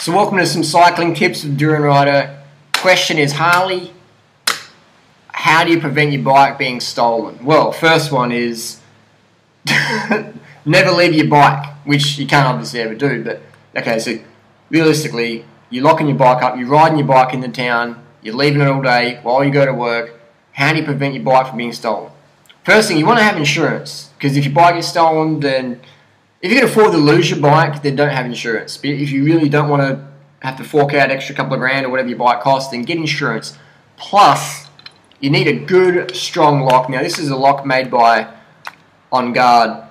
So welcome to some cycling tips with Durianrider. Question is, Harley, how do you prevent your bike being stolen? Well, first one is never leave your bike, which you can't obviously ever do, but okay, so realistically, you're locking your bike up, you're riding your bike into town, you're leaving it all day while you go to work. How do you prevent your bike from being stolen? First thing, you want to have insurance, because if your bike gets stolen, then if you can afford to lose your bike, then don't have insurance. But if you really don't want to have to fork out extra couple of grand or whatever your bike costs, then get insurance. Plus, you need a good, strong lock. Now, this is a lock made by On Guard.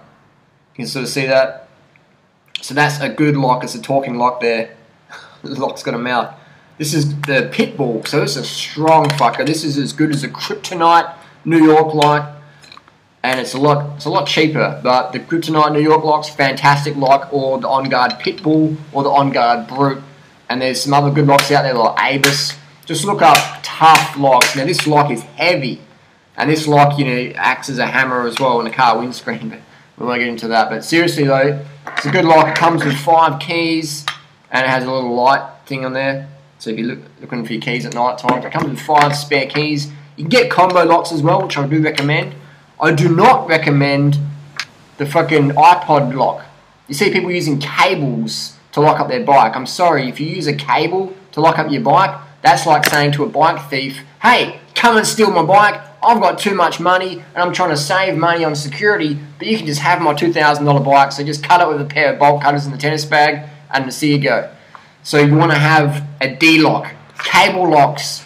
You can sort of see that. So that's a good lock. It's a talking lock there. The lock's got a mouth. This is the Pitbull, so it's a strong fucker. This is as good as a Kryptonite New York lock. And it's a lot cheaper, but the Kryptonite New York lock's fantastic lock, or the On Guard Pitbull, or the On Guard Brute. And there's some other good locks out there like Abus. Just look up tough locks. Now this lock is heavy, and this lock, you know, acts as a hammer as well in the car windscreen. But we won't get into that. But seriously though, it's a good lock. It comes with 5 keys, and it has a little light thing on there. So if you're looking for your keys at night time, it comes with 5 spare keys. You can get combo locks as well, which I do recommend. I do not recommend the fucking iPod lock. You see people using cables to lock up their bike. I'm sorry, if you use a cable to lock up your bike, that's like saying to a bike thief, hey, come and steal my bike. I've got too much money and I'm trying to save money on security, but you can just have my $2,000 bike, so just cut it with a pair of bolt cutters in the tennis bag and see you go. So you want to have a D-lock. Cable locks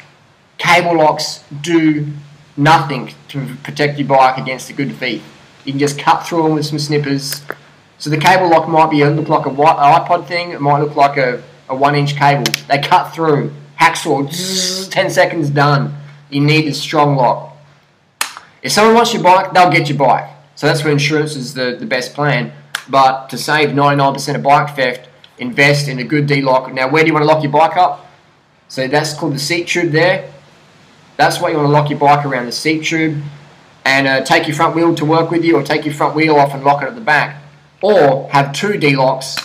do nothing to protect your bike against a good thief. You can just cut through them with some snippers. So the cable lock might look like an iPod thing. It might look like a 1-inch cable. They cut through. Hacksaw, zzz, 10 seconds done. You need a strong lock. If someone wants your bike, they'll get your bike. So that's where insurance is the best plan. But to save 99% of bike theft, invest in a good D-lock. Now, where do you want to lock your bike up? So that's called the seat tube there. That's what you want to lock your bike around, the seat tube, and take your front wheel to work with you, or take your front wheel off and lock it at the back. Or have 2 D-locks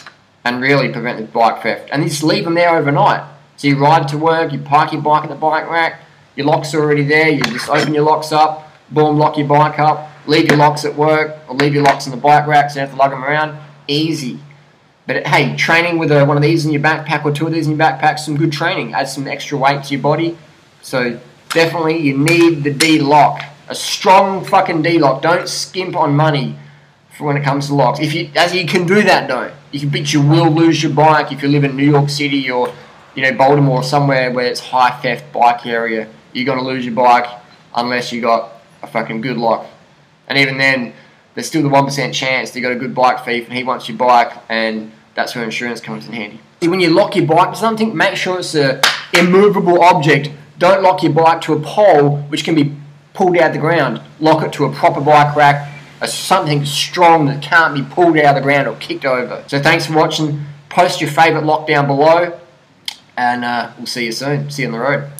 and really prevent the bike theft. And just leave them there overnight. So you ride to work, you park your bike at the bike rack, your locks are already there, you just open your locks up, boom, lock your bike up, leave your locks at work, or leave your locks in the bike rack so you don't have to lug them around. Easy. But hey, training with one of these in your backpack or 2 of these in your backpack, some good training. Add some extra weight to your body. So definitely you need the D-lock. A strong fucking D-lock. Don't skimp on money for when it comes to locks. You can do that though. You will lose your bike if you live in New York City or, you know, Baltimore, somewhere where it's high theft bike area. You're gonna lose your bike unless you got a fucking good lock. And even then, there's still the 1% chance that you got a good bike thief and he wants your bike, and that's where insurance comes in handy. When you lock your bike to something, make sure it's an immovable object. Don't lock your bike to a pole which can be pulled out of the ground. Lock it to a proper bike rack, something strong that can't be pulled out of the ground or kicked over. So thanks for watching. Post your favourite lock down below, and we'll see you soon. See you on the road.